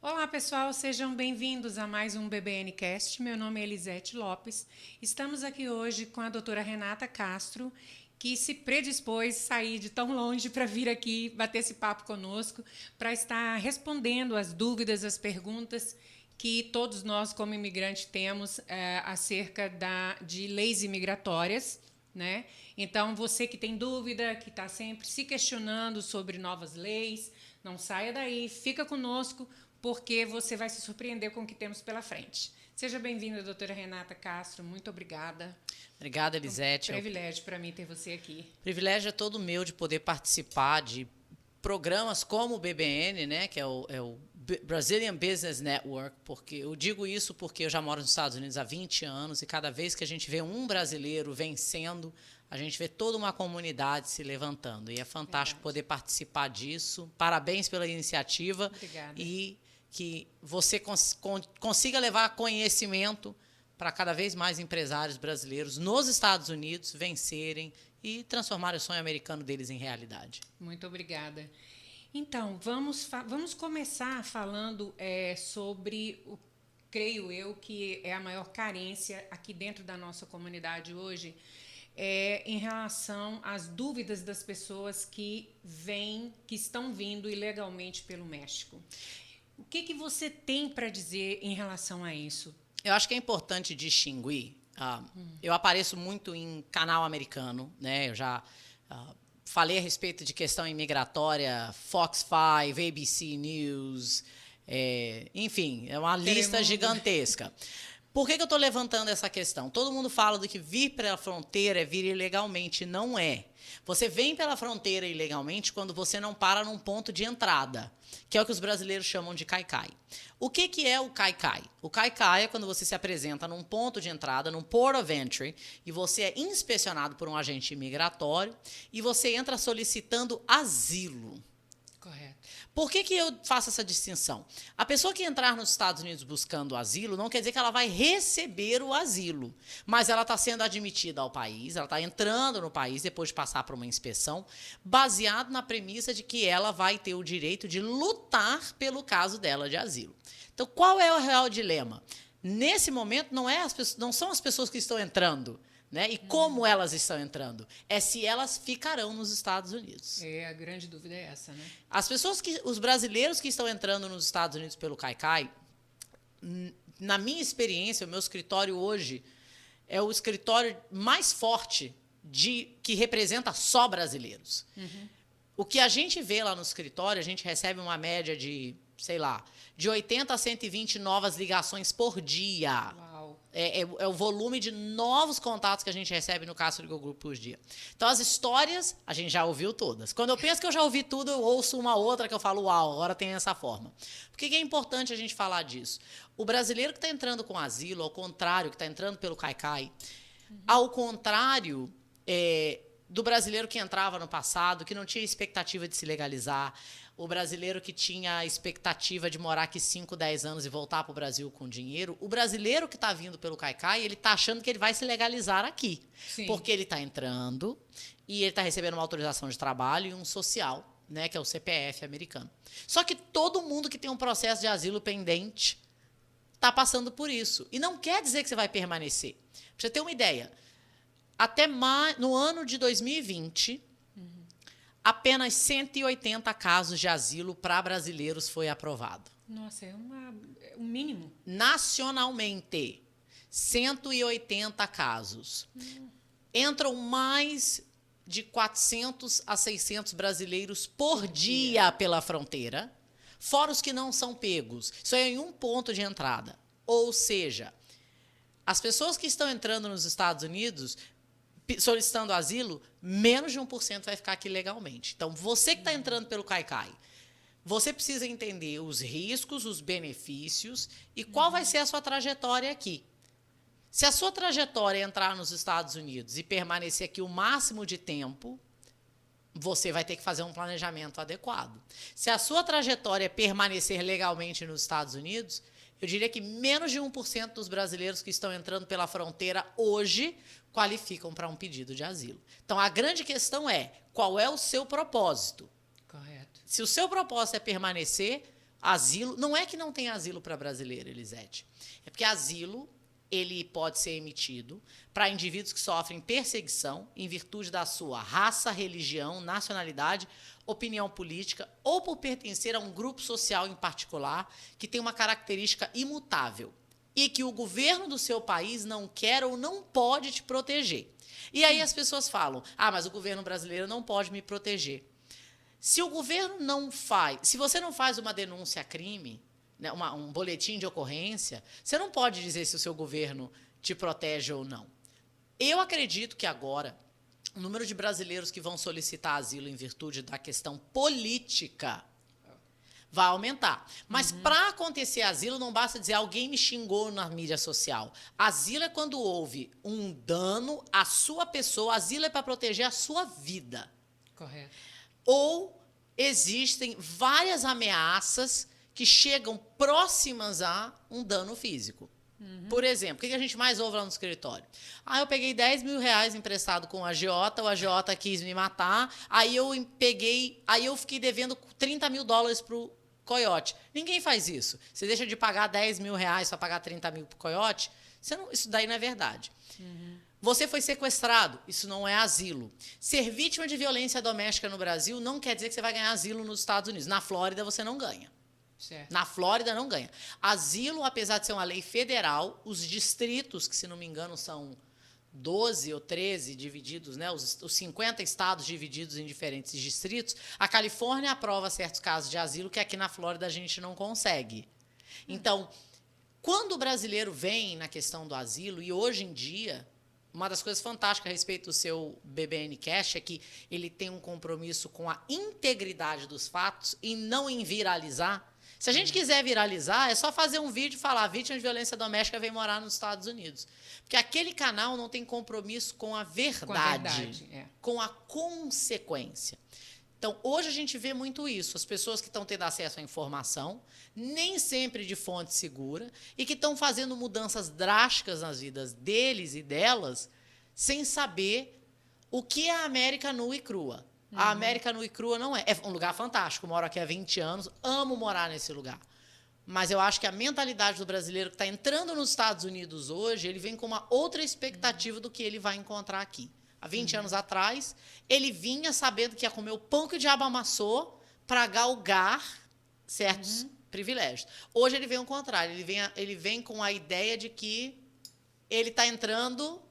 Olá, pessoal, sejam bem-vindos a mais um BBN Cast. Meu nome é Elisete Lopes. Estamos aqui hoje com a doutora Renata Castro, que se predispôs a sair de tão longe para vir aqui bater esse papo conosco, para estar respondendo as dúvidas, as perguntas que todos nós, como imigrantes, temos acerca de leis imigratórias. Né? Então, você que tem dúvida, que está sempre se questionando sobre novas leis, não saia daí, fica conosco, porque você vai se surpreender com o que temos pela frente. Seja bem-vinda, doutora Renata Castro, muito obrigada. Obrigada, Elisete. É um privilégio para mim ter você aqui. O privilégio é todo meu de poder participar de programas como o BBN, né, que é o Brazilian Business Network, porque eu digo isso porque eu já moro nos Estados Unidos há 20 anos e cada vez que a gente vê um brasileiro vencendo, a gente vê toda uma comunidade se levantando. E é fantástico poder participar disso. Parabéns pela iniciativa. Obrigada. E que você consiga levar conhecimento para cada vez mais empresários brasileiros nos Estados Unidos vencerem e transformar o sonho americano deles em realidade. Muito obrigada. Então, vamos começar falando sobre creio eu, que é a maior carência aqui dentro da nossa comunidade hoje, em relação às dúvidas das pessoas que estão vindo ilegalmente pelo México. O que você tem para dizer em relação a isso? Eu acho que é importante distinguir. Eu apareço muito em canal americano, né? Eu já falei a respeito de questão imigratória, Fox 5, ABC News, enfim, é uma lista gigantesca. Por que eu estou levantando essa questão? Todo mundo fala do que vir pela fronteira é vir ilegalmente. Não é. Você vem pela fronteira ilegalmente quando você não para num ponto de entrada, que é o que os brasileiros chamam de caicai. O que é o caicai? O caicai é quando você se apresenta num ponto de entrada, num port of entry, e você é inspecionado por um agente imigratório e você entra solicitando asilo. Correto. Por que eu faço essa distinção? A pessoa que entrar nos Estados Unidos buscando asilo não quer dizer que ela vai receber o asilo, mas ela está sendo admitida ao país, ela está entrando no país depois de passar por uma inspeção, baseado na premissa de que ela vai ter o direito de lutar pelo caso dela de asilo. Então, qual é o real dilema? Nesse momento, não são as pessoas que estão entrando, né? E como elas estão entrando? É se elas ficarão nos Estados Unidos. A grande dúvida é essa, né? Os brasileiros que estão entrando nos Estados Unidos pelo caicai, na minha experiência, o meu escritório hoje é o escritório mais forte que representa só brasileiros. Uhum. O que a gente vê lá no escritório, a gente recebe uma média de, de 80 a 120 novas ligações por dia. Uau. É o volume de novos contatos que a gente recebe no Castro Legal Group por dia. Então, as histórias, a gente já ouviu todas. Quando eu penso que eu já ouvi tudo, eu ouço uma outra que eu falo, uau, agora tem essa forma. Por que é importante a gente falar disso? O brasileiro que está entrando com asilo, ao contrário, que está entrando pelo caicai, ao contrário do brasileiro que entrava no passado, que não tinha expectativa de se legalizar, o brasileiro que tinha a expectativa de morar aqui 5, 10 anos e voltar para o Brasil com dinheiro, o brasileiro que está vindo pelo caicai, ele está achando que ele vai se legalizar aqui. Sim. Porque ele está entrando e ele está recebendo uma autorização de trabalho e um social, né, que é o CPF americano. Só que todo mundo que tem um processo de asilo pendente está passando por isso. E não quer dizer que você vai permanecer. Para você ter uma ideia, até no ano de 2020... apenas 180 casos de asilo para brasileiros foi aprovado. Nossa, é um mínimo. Nacionalmente, 180 casos. Entram mais de 400 a 600 brasileiros por dia pela fronteira, fora os que não são pegos. Isso é em um ponto de entrada. Ou seja, as pessoas que estão entrando nos Estados Unidos solicitando asilo, menos de 1% vai ficar aqui legalmente. Então, você que está entrando pelo caicai, você precisa entender os riscos, os benefícios e qual vai ser a sua trajetória aqui. Se a sua trajetória é entrar nos Estados Unidos e permanecer aqui o máximo de tempo, você vai ter que fazer um planejamento adequado. Se a sua trajetória é permanecer legalmente nos Estados Unidos, eu diria que menos de 1% dos brasileiros que estão entrando pela fronteira hoje qualificam para um pedido de asilo. Então, a grande questão é, qual é o seu propósito? Correto. Se o seu propósito é permanecer, Asilo, não é que não tem asilo para brasileiro, Elisete. É porque asilo, ele pode ser emitido para indivíduos que sofrem perseguição em virtude da sua raça, religião, nacionalidade, opinião política ou por pertencer a um grupo social em particular que tem uma característica imutável e que o governo do seu país não quer ou não pode te proteger. E aí as pessoas falam, mas o governo brasileiro não pode me proteger. Se o governo não faz, se você não faz uma denúncia a crime, né, um boletim de ocorrência, você não pode dizer se o seu governo te protege ou não. Eu acredito que agora o número de brasileiros que vão solicitar asilo em virtude da questão política vai aumentar. Mas para acontecer asilo, não basta dizer alguém me xingou na mídia social. Asilo é quando houve um dano à sua pessoa, asilo é para proteger a sua vida. Correto. Ou existem várias ameaças que chegam próximas a um dano físico. Por exemplo, o que a gente mais ouve lá no escritório? Eu peguei 10 mil reais emprestado com o agiota quis me matar, aí eu fiquei devendo 30 mil dólares para o coiote. Ninguém faz isso. Você deixa de pagar 10 mil reais para pagar 30 mil para o coiote? Isso daí não é verdade. Você foi sequestrado, isso não é asilo. Ser vítima de violência doméstica no Brasil não quer dizer que você vai ganhar asilo nos Estados Unidos. Na Flórida você não ganha. Certo. Na Flórida não ganha. Asilo, apesar de ser uma lei federal, os distritos, que se não me engano são 12 ou 13 divididos, né, os 50 estados divididos em diferentes distritos, a Califórnia aprova certos casos de asilo que aqui na Flórida a gente não consegue. Então, quando o brasileiro vem na questão do asilo, e hoje em dia, uma das coisas fantásticas a respeito do seu BBN Cash é que ele tem um compromisso com a integridade dos fatos e não em viralizar. Se a gente quiser viralizar, é só fazer um vídeo e falar vítima de violência doméstica vem morar nos Estados Unidos. Porque aquele canal não tem compromisso com a verdade, com a consequência. Então, hoje a gente vê muito isso. As pessoas que estão tendo acesso à informação, nem sempre de fonte segura, e que estão fazendo mudanças drásticas nas vidas deles e delas, sem saber o que é a América nua e crua. A América nua e crua não é. É um lugar fantástico. Moro aqui há 20 anos, amo morar nesse lugar. Mas eu acho que a mentalidade do brasileiro que está entrando nos Estados Unidos hoje, ele vem com uma outra expectativa do que ele vai encontrar aqui. Há 20 anos atrás, ele vinha sabendo que ia comer o pão que o diabo amassou para galgar certos privilégios. Hoje ele vem ao contrário. Ele vem com a ideia de que ele está entrando,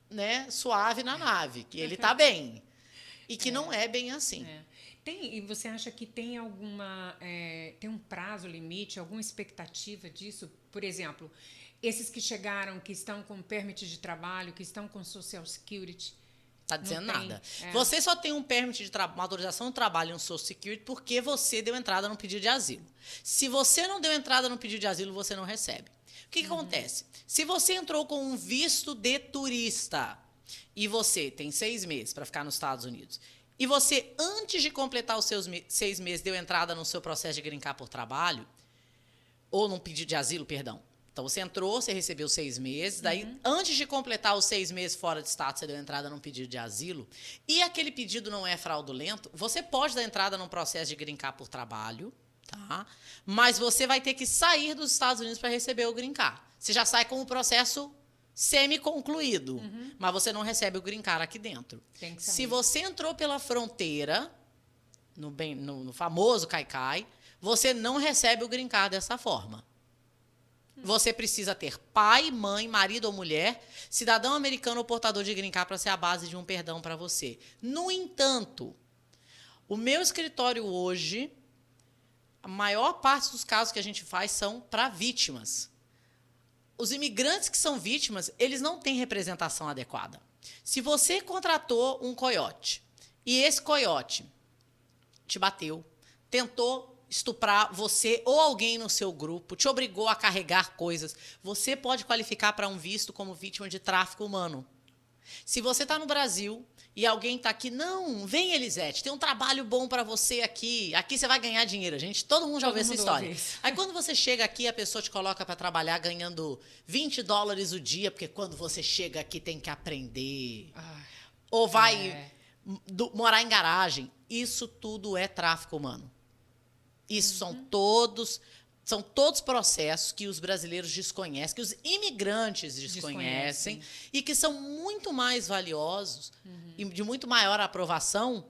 né, suave na nave, que ele está bem. E que não é bem assim. E você acha que tem tem um prazo limite, alguma expectativa disso? Por exemplo, esses que chegaram, que estão com permit de trabalho, que estão com Social Security. Está dizendo nada. Você só tem um permit de uma autorização de trabalho e um Social Security porque você deu entrada no pedido de asilo. Se você não deu entrada no pedido de asilo, você não recebe. O que acontece? Se você entrou com um visto de turista e você tem 6 meses para ficar nos Estados Unidos, e você, antes de completar os seus 6 meses, deu entrada no seu processo de green card por trabalho, ou num pedido de asilo, perdão. Então, você entrou, você recebeu 6 meses, daí, antes de completar os 6 meses fora de estado, você deu entrada num pedido de asilo, e aquele pedido não é fraudulento, você pode dar entrada num processo de green card por trabalho, tá? Mas você vai ter que sair dos Estados Unidos para receber o green card. Você já sai com o processo semi-concluído, mas você não recebe o green card aqui dentro. Se você entrou pela fronteira, no famoso caicai, você não recebe o green card dessa forma. Você precisa ter pai, mãe, marido ou mulher, cidadão americano ou portador de green card para ser a base de um perdão para você. No entanto, o meu escritório hoje, a maior parte dos casos que a gente faz são para vítimas. Os imigrantes que são vítimas, eles não têm representação adequada. Se você contratou um coiote e esse coiote te bateu, tentou estuprar você ou alguém no seu grupo, te obrigou a carregar coisas, você pode qualificar para um visto como vítima de tráfico humano. Se você está no Brasil e alguém está aqui, não, vem, Elisete, tem um trabalho bom para você aqui. Aqui você vai ganhar dinheiro. Gente, todo mundo já ouviu essa história. Aí quando você chega aqui, a pessoa te coloca para trabalhar ganhando $20 o dia, porque quando você chega aqui tem que aprender. Ou vai morar em garagem. Isso tudo é tráfico humano. Isso são todos processos que os brasileiros desconhecem, que os imigrantes desconhecem e que são muito mais valiosos e de muito maior aprovação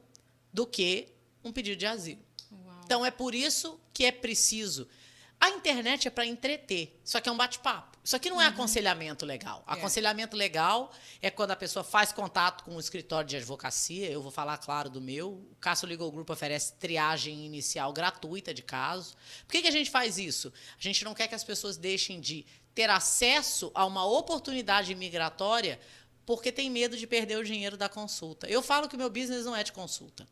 do que um pedido de asilo. Uau. Então, é por isso que é preciso. A internet é para entreter. Isso aqui é um bate-papo. Isso aqui não é aconselhamento legal. Aconselhamento legal é quando a pessoa faz contato com o escritório de advocacia. Eu vou falar, claro, do meu. O Castro Legal Group oferece triagem inicial gratuita de casos. Por que a gente faz isso? A gente não quer que as pessoas deixem de ter acesso a uma oportunidade migratória porque tem medo de perder o dinheiro da consulta. Eu falo que o meu business não é de consulta.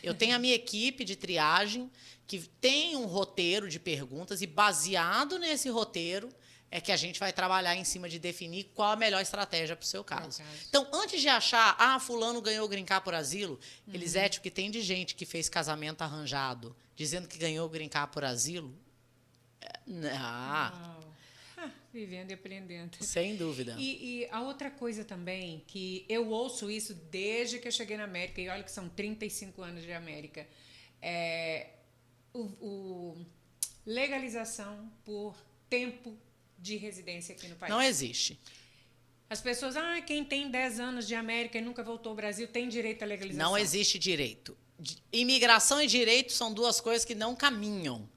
Eu tenho a minha equipe de triagem que tem um roteiro de perguntas e, baseado nesse roteiro, é que a gente vai trabalhar em cima de definir qual a melhor estratégia para o seu caso. Então, antes de achar, fulano ganhou o Green Card por asilo, Elisete, o que tem de gente que fez casamento arranjado, dizendo que ganhou o Green Card por asilo, Vivendo e aprendendo. Sem dúvida. E a outra coisa também, que eu ouço isso desde que eu cheguei na América, e olha que são 35 anos de América, é legalização por tempo de residência aqui no país. Não existe. As pessoas, quem tem 10 anos de América e nunca voltou ao Brasil tem direito à legalização. Não existe direito. Imigração e direito são duas coisas que não caminham.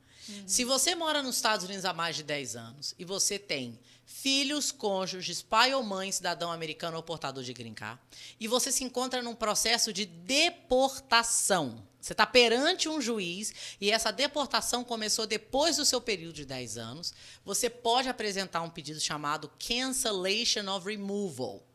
Se você mora nos Estados Unidos há mais de 10 anos e você tem filhos, cônjuges, pai ou mãe, cidadão americano ou portador de green card, e você se encontra num processo de deportação, você está perante um juiz e essa deportação começou depois do seu período de 10 anos, você pode apresentar um pedido chamado Cancellation of Removal.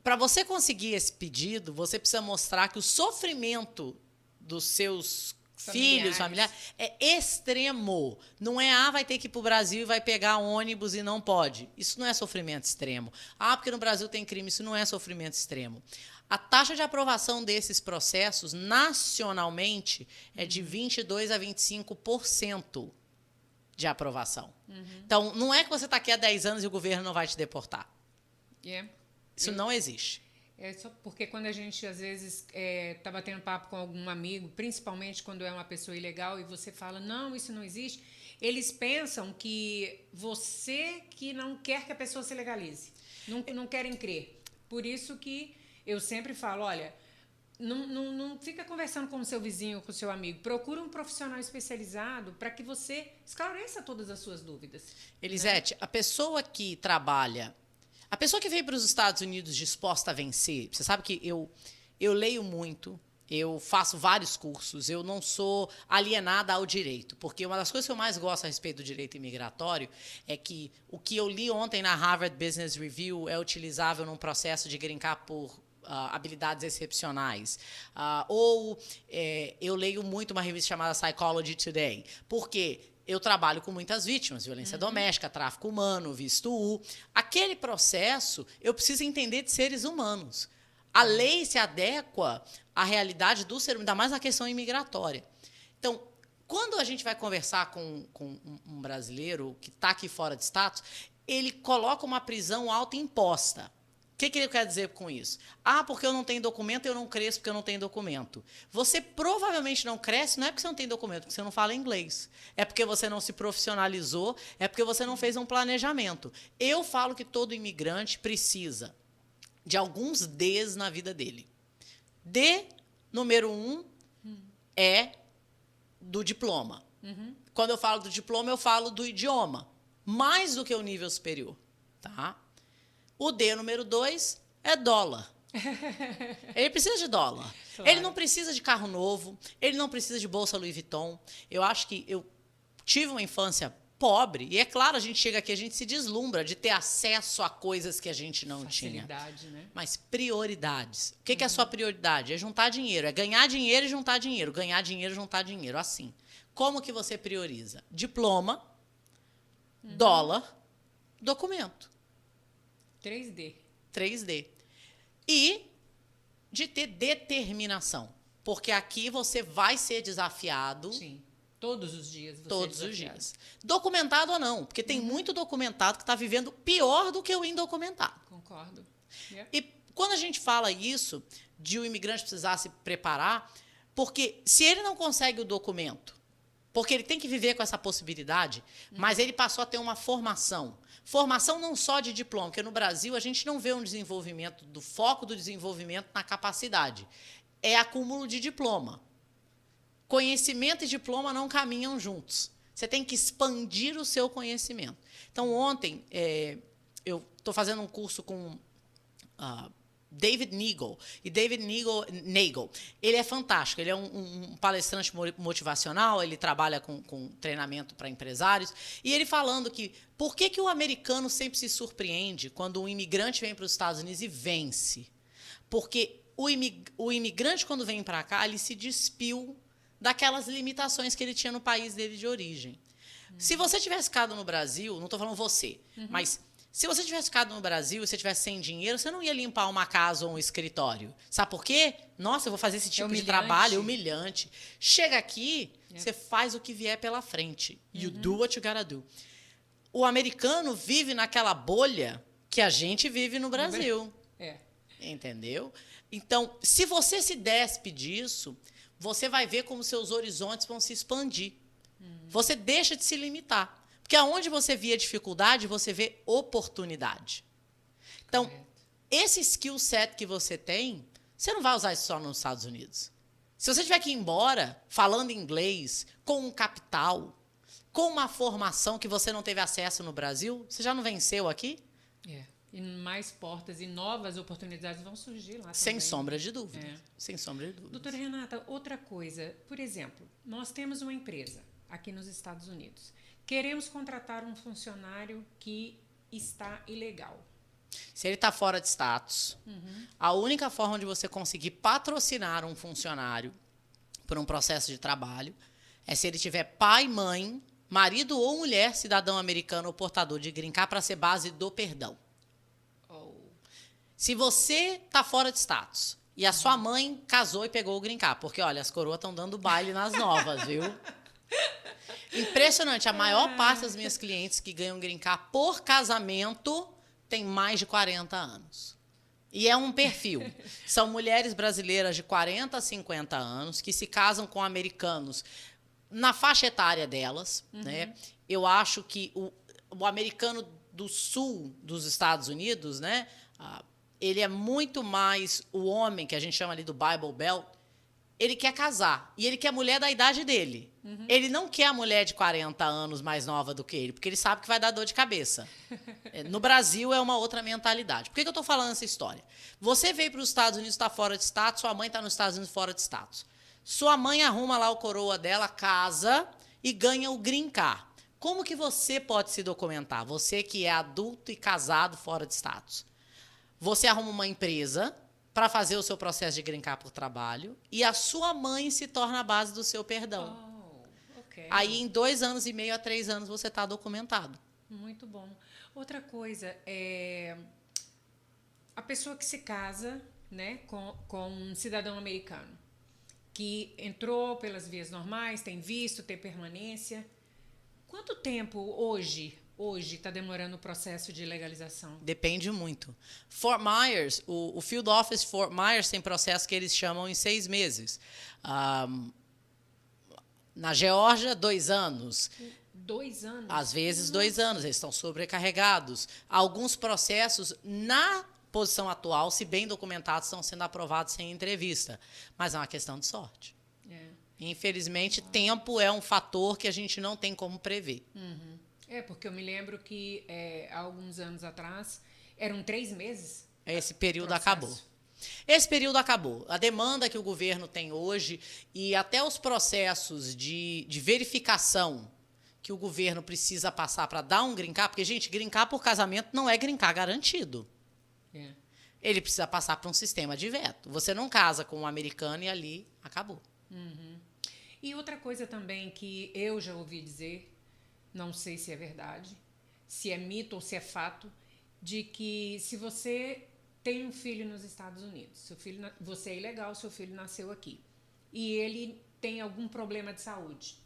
Para você conseguir esse pedido, você precisa mostrar que o sofrimento dos seus filhos, familiares, é extremo. Não é, vai ter que ir para o Brasil e vai pegar ônibus e não pode. Isso não é sofrimento extremo. Porque no Brasil tem crime. Isso não é sofrimento extremo. A taxa de aprovação desses processos, nacionalmente, é de 22% a 25% de aprovação. Então, não é que você está aqui há 10 anos e o governo não vai te deportar. Isso não existe. É só porque quando a gente, às vezes, tá batendo papo com algum amigo, principalmente quando é uma pessoa ilegal, e você fala, não, isso não existe, eles pensam que você que não quer que a pessoa se legalize. Não querem crer. Por isso que eu sempre falo, olha, não fica conversando com o seu vizinho, com o seu amigo. Procura um profissional especializado para que você esclareça todas as suas dúvidas. Elisete, a pessoa que trabalha... A pessoa que veio para os Estados Unidos disposta a vencer, você sabe que eu leio muito, eu faço vários cursos, eu não sou alienada ao direito, porque uma das coisas que eu mais gosto a respeito do direito imigratório é que o que eu li ontem na Harvard Business Review é utilizável num processo de green card por habilidades excepcionais. Eu leio muito uma revista chamada Psychology Today, porque... eu trabalho com muitas vítimas, violência doméstica, tráfico humano, visto U. Aquele processo, eu preciso entender de seres humanos. A lei se adequa à realidade do ser humano, ainda mais na questão imigratória. Então, quando a gente vai conversar com um brasileiro que está aqui fora de status, ele coloca uma prisão autoimposta. O que ele quer dizer com isso? Porque eu não tenho documento, eu não cresço porque eu não tenho documento. Você provavelmente não cresce, não é porque você não tem documento, porque você não fala inglês. É porque você não se profissionalizou, é porque você não fez um planejamento. Eu falo que todo imigrante precisa de alguns Ds na vida dele. D, número 1, é do diploma. Quando eu falo do diploma, eu falo do idioma. Mais do que o nível superior. Tá? O D, número 2, é dólar. Ele precisa de dólar. Claro. Ele não precisa de carro novo, ele não precisa de bolsa Louis Vuitton. Eu acho que eu tive uma infância pobre, e é claro, a gente chega aqui, a gente se deslumbra de ter acesso a coisas que a gente não tinha. Né? Mas prioridades. O que é a sua prioridade? É juntar dinheiro, é ganhar dinheiro e juntar dinheiro. Ganhar dinheiro e juntar dinheiro, assim. Como que você prioriza? Diploma, dólar, documento. 3D. E de ter determinação. Porque aqui você vai ser desafiado. Sim. Todos os dias. Todos os dias. Documentado ou não. Porque tem muito documentado que está vivendo pior do que o indocumentado. Concordo. E quando a gente fala isso, de o imigrante precisar se preparar, porque se ele não consegue o documento Porque ele tem que viver com essa possibilidade, mas ele passou a ter uma formação. Formação não só de diploma, porque no Brasil a gente não vê um desenvolvimento, do foco do desenvolvimento na capacidade. É acúmulo de diploma. Conhecimento e diploma não caminham juntos. Você tem que expandir o seu conhecimento. Então, ontem, eu estou fazendo um curso com David Nagel. E David Nagel, ele é fantástico. Ele é um palestrante motivacional, ele trabalha com treinamento para empresários. E ele falando que por que o americano sempre se surpreende quando um imigrante vem para os Estados Unidos e vence? Porque o imigrante, quando vem para cá, ele se despiu daquelas limitações que ele tinha no país dele de origem. Se você tivesse ficado no Brasil, não estou falando você, mas se você tivesse ficado no Brasil e você tivesse sem dinheiro, você não ia limpar uma casa ou um escritório. Sabe por quê? Nossa, eu vou fazer esse tipo de trabalho humilhante. Chega aqui, você faz o que vier pela frente. You do what you gotta do. O americano vive naquela bolha que a gente vive no Brasil. Entendeu? Então, se você se despe disso, você vai ver como seus horizontes vão se expandir. Você deixa de se limitar. Porque aonde você via dificuldade, você vê oportunidade. Então, esse skill set que você tem, você não vai usar isso só nos Estados Unidos. Se você tiver que ir embora falando inglês, com um capital, com uma formação que você não teve acesso no Brasil, você já não venceu aqui? E mais portas e novas oportunidades vão surgir lá Sem também. sombra de dúvida. Sem sombra de dúvida. Doutora Renata, outra coisa. Por exemplo, nós temos uma empresa aqui nos Estados Unidos. Queremos contratar um funcionário que está ilegal. Se ele está fora de status, a única forma de você conseguir patrocinar um funcionário por um processo de trabalho é se ele tiver pai, mãe, marido ou mulher, cidadão americano ou portador de green card, para ser base do perdão. Se você está fora de status e a sua mãe casou e pegou o green card, porque, olha, as coroas estão dando baile nas novas, viu? Impressionante. A maior parte das minhas clientes que ganham green card por casamento tem mais de 40 anos. E é um perfil. São mulheres brasileiras de 40 a 50 anos que se casam com americanos na faixa etária delas. Né? Eu acho que o americano do sul dos Estados Unidos, né, ele é muito mais o homem, que a gente chama ali do Bible Belt, ele quer casar. E ele quer mulher da idade dele. Ele não quer a mulher de 40 anos mais nova do que ele, porque ele sabe que vai dar dor de cabeça. No Brasil é uma outra mentalidade. Por que eu estou falando essa história? Você veio para os Estados Unidos, está fora de status, sua mãe está nos Estados Unidos fora de status. Sua mãe arruma lá o coroa dela, casa e ganha o green card. Como que você pode se documentar? Você que é adulto e casado fora de status. Você arruma uma empresa para fazer o seu processo de green card por trabalho e a sua mãe se torna a base do seu perdão. Aí, em 2 anos e meio a 3 anos, você está documentado. Muito bom. Outra coisa, a pessoa que se casa, né, com um cidadão americano, que entrou pelas vias normais, tem visto, tem permanência. Quanto tempo hoje está demorando o processo de legalização? Depende muito. Fort Myers, o Field Office Fort Myers tem processo que eles chamam em 6 meses. Na Geórgia, 2 anos. 2 anos? Às vezes, 2 anos. Eles estão sobrecarregados. Alguns processos, na posição atual, se bem documentados, estão sendo aprovados sem entrevista. Mas é uma questão de sorte. Infelizmente, tempo é um fator que a gente não tem como prever. Porque eu me lembro que há alguns anos atrás eram 3 meses. Esse período acabou. Esse período acabou. A demanda que o governo tem hoje e até os processos de verificação que o governo precisa passar para dar um green card, porque, gente, green card por casamento não é green card garantido. Ele precisa passar por um sistema de veto. Você não casa com um americano e ali acabou. E outra coisa também que eu já ouvi dizer, não sei se é verdade, se é mito ou se é fato, de que se você tem um filho nos Estados Unidos, você é ilegal, seu filho nasceu aqui, e ele tem algum problema de saúde,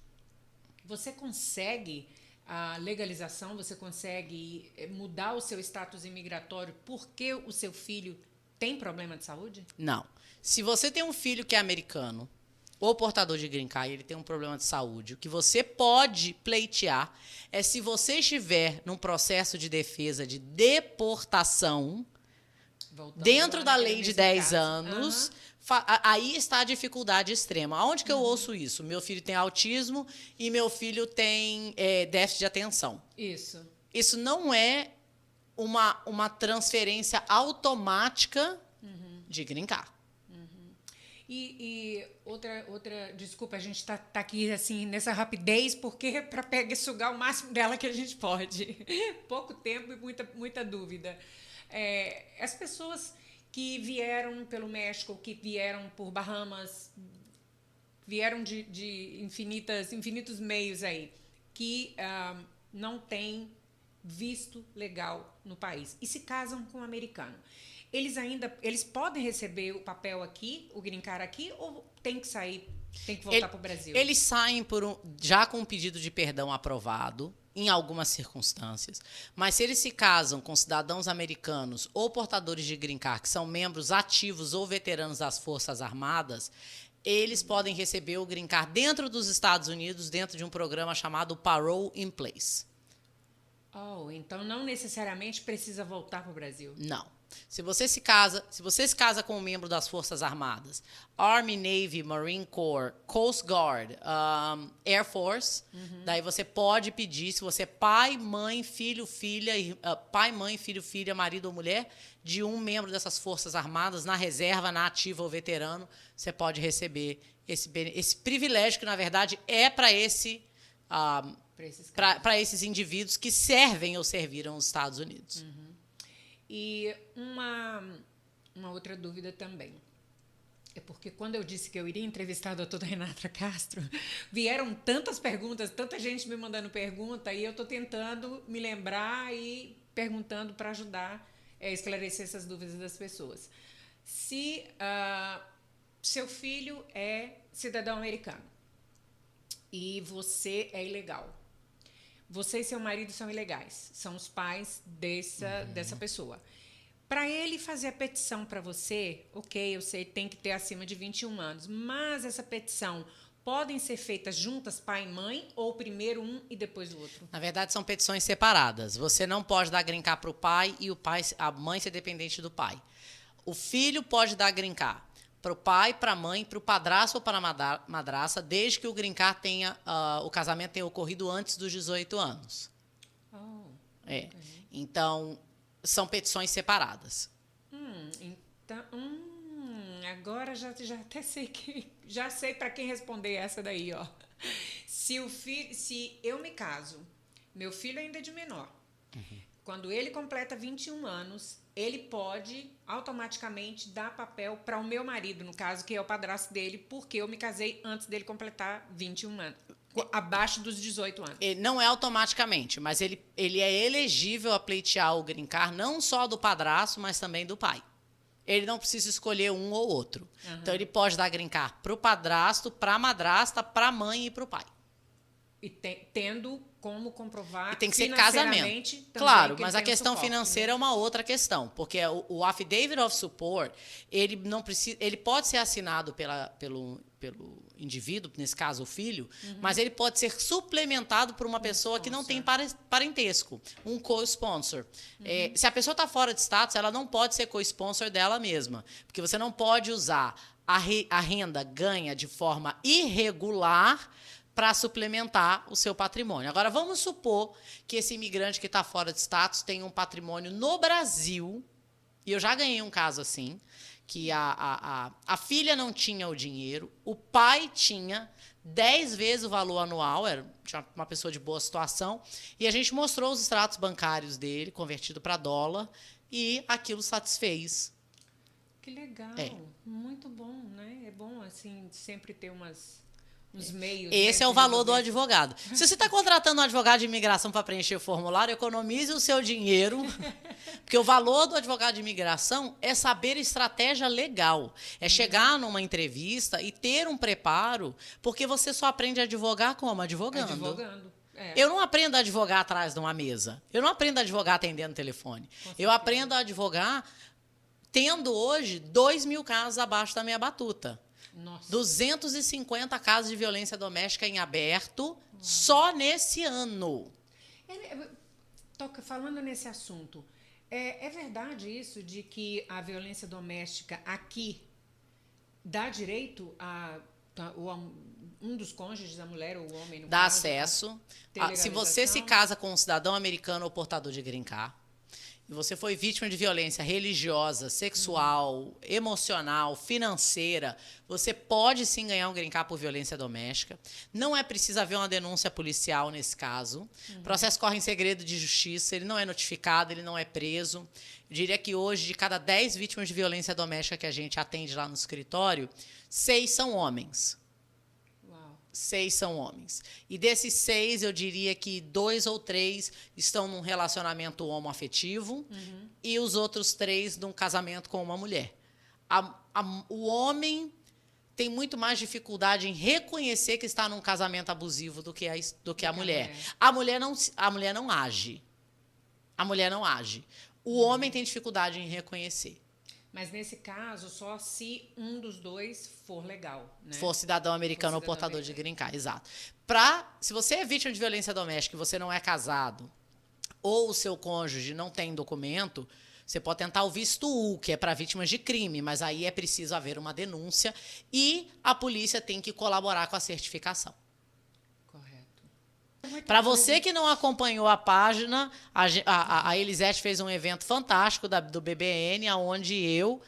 você consegue a legalização, você consegue mudar o seu status imigratório porque o seu filho tem problema de saúde? Não. Se você tem um filho que é americano ou portador de green card, ele tem um problema de saúde, o que você pode pleitear é se você estiver num processo de defesa de deportação, Voltando dentro lá da naquele lei de mesmo 10 caso. anos, aí está a dificuldade extrema. Aonde que eu ouço isso? Meu filho tem autismo e meu filho tem déficit de atenção. Isso. Isso não é uma transferência automática de green card. E outra, desculpa, a gente tá aqui assim nessa rapidez, porque para pegar e sugar o máximo dela que a gente pode. Pouco tempo e muita dúvida. As pessoas que vieram pelo México, que vieram por Bahamas, vieram de infinitos meios aí, que não têm visto legal no país e se casam com um americano. Eles podem receber o papel aqui, o green card aqui, ou tem que sair, tem que voltar para o Brasil? Eles saem já com um pedido de perdão aprovado, em algumas circunstâncias, mas se eles se casam com cidadãos americanos ou portadores de green card, que são membros ativos ou veteranos das Forças Armadas, eles podem receber o green card dentro dos Estados Unidos, dentro de um programa chamado Parole in Place. Então não necessariamente precisa voltar para o Brasil. Não. Se você se casa com um membro das Forças Armadas, Army, Navy, Marine Corps, Coast Guard, Air Force, daí você pode pedir, se você é pai, mãe, filho, filha, marido ou mulher, de um membro dessas Forças Armadas, na reserva, na ativa ou veterano, você pode receber esse privilégio que, na verdade, é para esses indivíduos que servem ou serviram os Estados Unidos. E uma outra dúvida também. É porque quando eu disse que eu iria entrevistar a doutora Renata Castro, vieram tantas perguntas, tanta gente me mandando pergunta, e eu estou tentando me lembrar e perguntando para ajudar a esclarecer essas dúvidas das pessoas. Se seu filho é cidadão americano e você é ilegal, você e seu marido são ilegais, são os pais dessa pessoa. Para ele fazer a petição para você, ok, eu sei, tem que ter acima de 21 anos, mas essa petição podem ser feitas juntas, pai e mãe, ou primeiro um e depois o outro? Na verdade, são petições separadas. Você não pode dar green card para o pai e a mãe ser dependente do pai. O filho pode dar green card para o pai, para a mãe, para o padrasto ou para a madrasta, desde que o green card o casamento tenha ocorrido antes dos 18 anos. Okay. Então, são petições separadas. Então, agora já até sei já sei para quem responder essa daí, ó. Se eu me caso, meu filho ainda é de menor. Quando ele completa 21 anos, ele pode automaticamente dar papel para o meu marido, no caso, que é o padrasto dele, porque eu me casei antes dele completar 21 anos, abaixo dos 18 anos. Não é automaticamente, mas ele é elegível a pleitear o green card, não só do padrasto, mas também do pai. Ele não precisa escolher um ou outro. Então, ele pode dar green card para o padrasto, para a madrasta, para a mãe e para o pai. E tendo como comprovar e tem que ser casamento. Claro, mas a questão financeira é uma outra questão, porque o affidavit of support, ele não precisa, ele pode ser assinado pelo indivíduo, nesse caso o filho, mas ele pode ser suplementado por uma pessoa que não tem parentesco, um co-sponsor. Se a pessoa está fora de status, ela não pode ser co-sponsor dela mesma, porque você não pode usar a renda ganha de forma irregular para suplementar o seu patrimônio. Agora, vamos supor que esse imigrante que está fora de status tem um patrimônio no Brasil, e eu já ganhei um caso assim, que a filha não tinha o dinheiro, o pai tinha 10 vezes o valor anual, tinha uma pessoa de boa situação, e a gente mostrou os extratos bancários dele, convertido para dólar, e aquilo satisfez. Que legal, muito bom, né? É bom, assim, sempre ter os meios. Esse é o valor do advogado. Se você está contratando um advogado de imigração para preencher o formulário, economize o seu dinheiro, porque o valor do advogado de imigração é saber estratégia legal. É chegar numa entrevista e ter um preparo, porque você só aprende a advogar como? Advogando. Eu não aprendo a advogar atrás de uma mesa. Eu não aprendo a advogar atendendo telefone. Eu aprendo a advogar tendo hoje 2.000 casos abaixo da minha batuta. Nossa. 250 casos de violência doméstica em aberto só nesse ano. Falando nesse assunto, é verdade isso de que a violência doméstica aqui dá direito a um dos cônjuges, a mulher ou o homem, no Dá caso, acesso. ter Se você se legalização? casa com um cidadão americano ou portador de green card, e você foi vítima de violência religiosa, sexual, emocional, financeira, você pode sim ganhar um green card por violência doméstica. Não é preciso haver uma denúncia policial nesse caso. O processo corre em segredo de justiça, ele não é notificado, ele não é preso. Eu diria que hoje, de cada 10 vítimas de violência doméstica que a gente atende lá no escritório, 6 são homens. 6 são homens. E desses 6, eu diria que 2 ou 3 estão num relacionamento homoafetivo e os outros 3 num casamento com uma mulher. O homem tem muito mais dificuldade em reconhecer que está num casamento abusivo do que a mulher. A mulher não age. A mulher não age. O homem tem dificuldade em reconhecer. Mas nesse caso, só se um dos dois for legal, né? For cidadão americano ou portador de green card, exato. Se você é vítima de violência doméstica e você não é casado, ou o seu cônjuge não tem documento, você pode tentar o visto U, que é para vítimas de crime, mas aí é preciso haver uma denúncia e a polícia tem que colaborar com a certificação. Para você que não acompanhou a página, a Elisete fez um evento fantástico do BBN, onde eu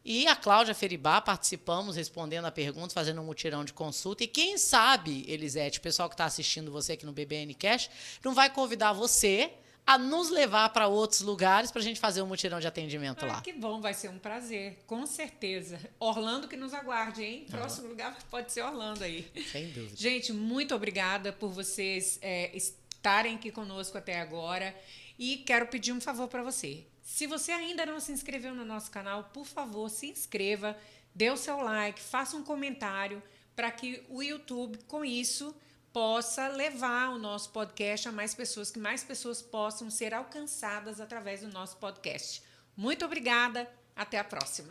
e a Cláudia Feribá participamos, respondendo a perguntas, fazendo um mutirão de consulta. E quem sabe, Elisete, o pessoal que está assistindo você aqui no BBN Cash, não vai convidar você a nos levar para outros lugares para a gente fazer um mutirão de atendimento lá. Que bom, vai ser um prazer, com certeza. Orlando que nos aguarde, hein? Próximo lugar pode ser Orlando aí. Sem dúvida. Gente, muito obrigada por vocês estarem aqui conosco até agora. E quero pedir um favor para você. Se você ainda não se inscreveu no nosso canal, por favor, se inscreva, dê o seu like, faça um comentário para que o YouTube, com isso, possa levar o nosso podcast a mais pessoas, que mais pessoas possam ser alcançadas através do nosso podcast. Muito obrigada, até a próxima.